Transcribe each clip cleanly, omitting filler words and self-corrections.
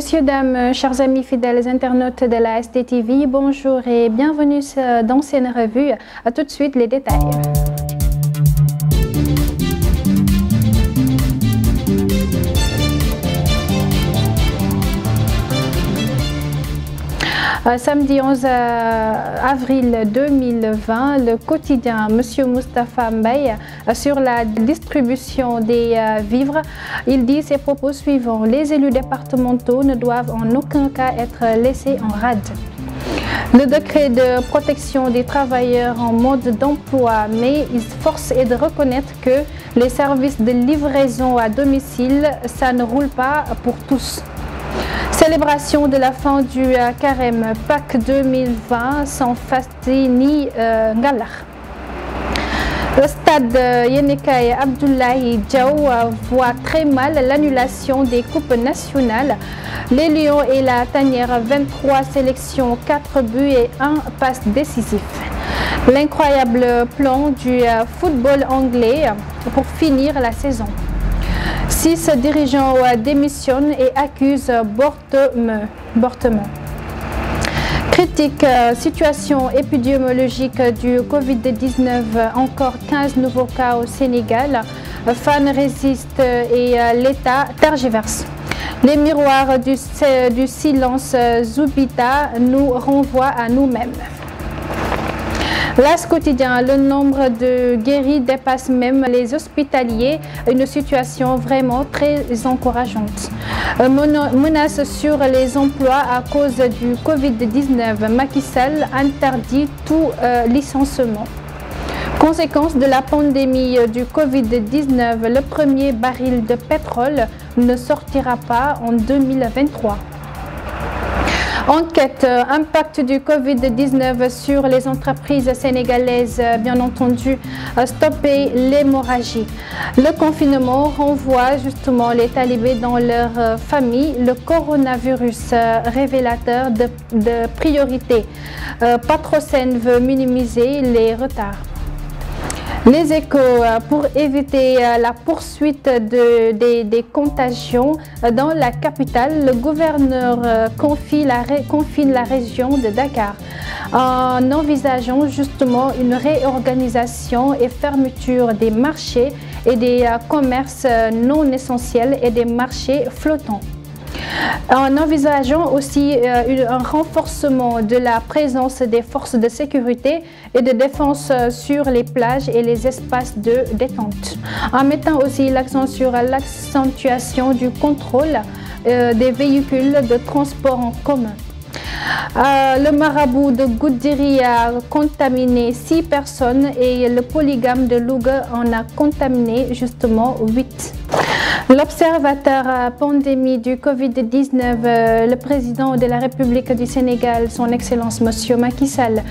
Messieurs, dames, chers amis fidèles internautes de la STTV, bonjour et bienvenue dans cette revue. À tout de suite les détails. Samedi 11 avril 2020, le quotidien Monsieur Moustapha Mbaye sur la distribution des vivres, il dit ses propos suivants: les élus départementaux ne doivent en aucun cas être laissés en rade. Le décret de protection des travailleurs en mode d'emploi, mais force est de reconnaître que les services de livraison à domicile, ça ne roule pas pour tous. Célébration de la fin du carême Pâques 2020 sans fasti ni ngalar. Le stade Yenekaye Abdoulaye Diaw voit très mal l'annulation des coupes nationales. Les Lions et la Tanière, 23 sélections, 4 buts et 1 passe décisif. L'incroyable plan du football anglais pour finir la saison. 6 dirigeants démissionnent et accusent Bortemeux. Critique situation épidémiologique du Covid-19, encore 15 nouveaux cas au Sénégal. Fans résistent et l'État tergiverse. Les miroirs du silence Zoubida nous renvoient à nous-mêmes. L'As quotidien, le nombre de guéris dépasse même les hospitaliers, une situation vraiment très encourageante. Menace sur les emplois à cause du Covid-19, Macky Sall interdit tout licenciement. Conséquence de la pandémie du Covid-19, le premier baril de pétrole ne sortira pas en 2023. Enquête, impact du Covid-19 sur les entreprises sénégalaises, bien entendu, stopper l'hémorragie. Le confinement renvoie justement les talibés dans leur famille. Le coronavirus, révélateur de priorité. Patrocène veut minimiser les retards. Les Échos, pour éviter la poursuite des contagions dans la capitale, le gouverneur confine la région de Dakar en envisageant justement une réorganisation et fermeture des marchés et des commerces non essentiels et des marchés flottants. En envisageant aussi un renforcement de la présence des forces de sécurité et de défense sur les plages et les espaces de détente. En mettant aussi l'accent sur l'accentuation du contrôle des véhicules de transport en commun. Le marabout de Goudiri a contaminé 6 personnes et le polygame de Louga en a contaminé justement 8. L'observateur pandémie du Covid-19, le président de la République du Sénégal, son Excellence Monsieur Macky Sall,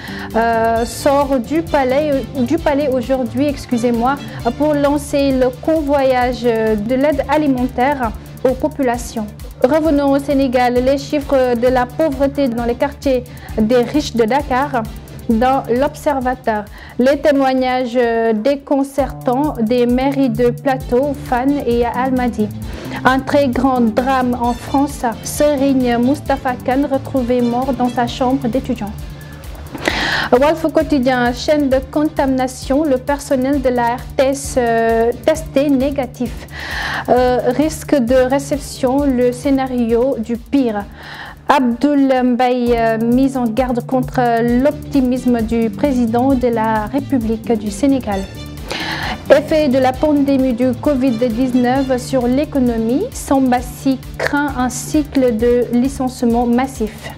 sort du palais aujourd'hui, pour lancer le convoyage de l'aide alimentaire aux populations. Revenons au Sénégal, les chiffres de la pauvreté dans les quartiers des riches de Dakar. Dans l'Observateur, les témoignages déconcertants des mairies de Plateau, Fann et Almadies. Un très grand drame en France, Serigne Moustapha Kane retrouvé mort dans sa chambre d'étudiant. Walf Quotidien, chaîne de contamination, le personnel de la RTS testé négatif. Risque de réception, le scénario du pire. Abdoul Mbaye mise en garde contre l'optimisme du président de la République du Sénégal. Effet de la pandémie du Covid-19 sur l'économie, Sambassi craint un cycle de licenciement massif.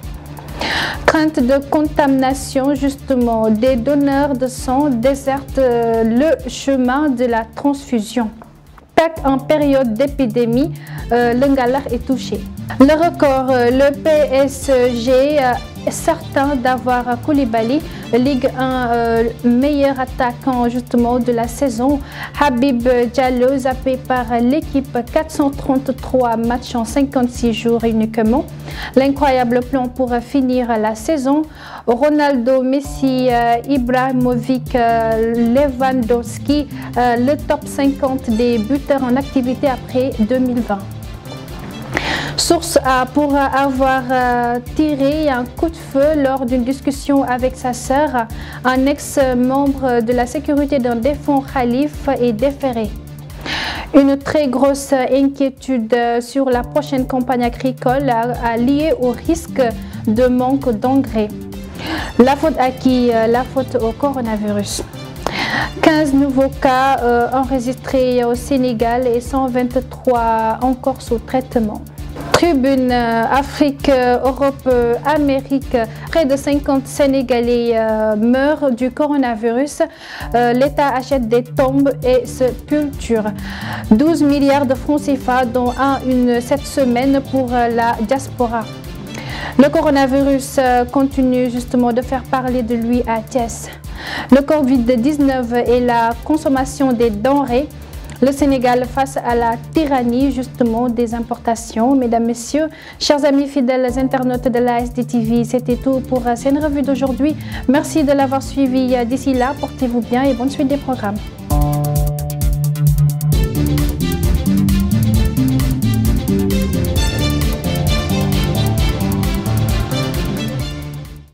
Crainte de contamination, justement, des donneurs de sang désertent le chemin de la transfusion. En période d'épidémie, le Ngalar est touché. Le record, le PSG est certain d'avoir Koulibaly, Ligue 1 meilleur attaquant justement de la saison. Habib Diallo zappé par l'équipe, 433 matchs en 56 jours uniquement. L'incroyable plan pour finir la saison. Ronaldo, Messi, Ibrahimovic, Lewandowski, le top 50 des buteurs en activité après 2020. Source pour avoir tiré un coup de feu lors d'une discussion avec sa sœur, un ex-membre de la sécurité d'un défunt calife est déféré. Une très grosse inquiétude sur la prochaine campagne agricole liée au risque de manque d'engrais. La faute à qui? La faute au coronavirus. 15 nouveaux cas enregistrés au Sénégal et 123 encore sous traitement. Tribune Afrique, Europe, Amérique, près de 50 Sénégalais meurent du coronavirus. L'État achète des tombes et sépultures. 12 milliards de francs CFA dont cette semaine pour la diaspora. Le coronavirus continue justement de faire parler de lui à Thiès. Le Covid-19 et la consommation des denrées. Le Sénégal face à la tyrannie justement des importations. Mesdames, Messieurs, chers amis fidèles internautes de la SDTV, c'était tout pour cette revue d'aujourd'hui. Merci de l'avoir suivi. D'ici là, portez-vous bien et bonne suite des programmes.